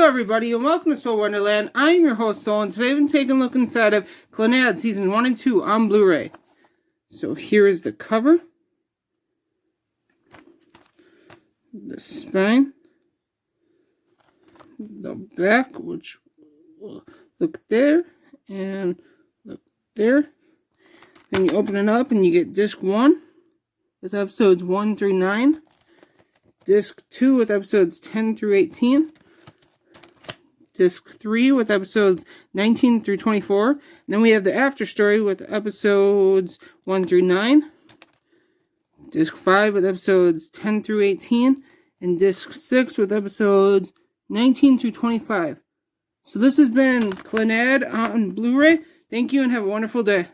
Hello everybody and welcome to Soul Wonderland. I'm your host Soul, and today I've been taking a look inside of Clannad Season 1 and 2 on Blu-ray. So here is the cover, the spine, the back, which will look there and look there. Then you open it up and you get disc 1 with episodes 1 through 9. Disc 2 with episodes 10 through 18. Disc 3 with episodes 19 through 24. And then we have the after story with episodes 1 through 9. Disc 5 with episodes 10 through 18. And Disc 6 with episodes 19 through 25. So this has been Clannad on Blu-ray. Thank you and have a wonderful day.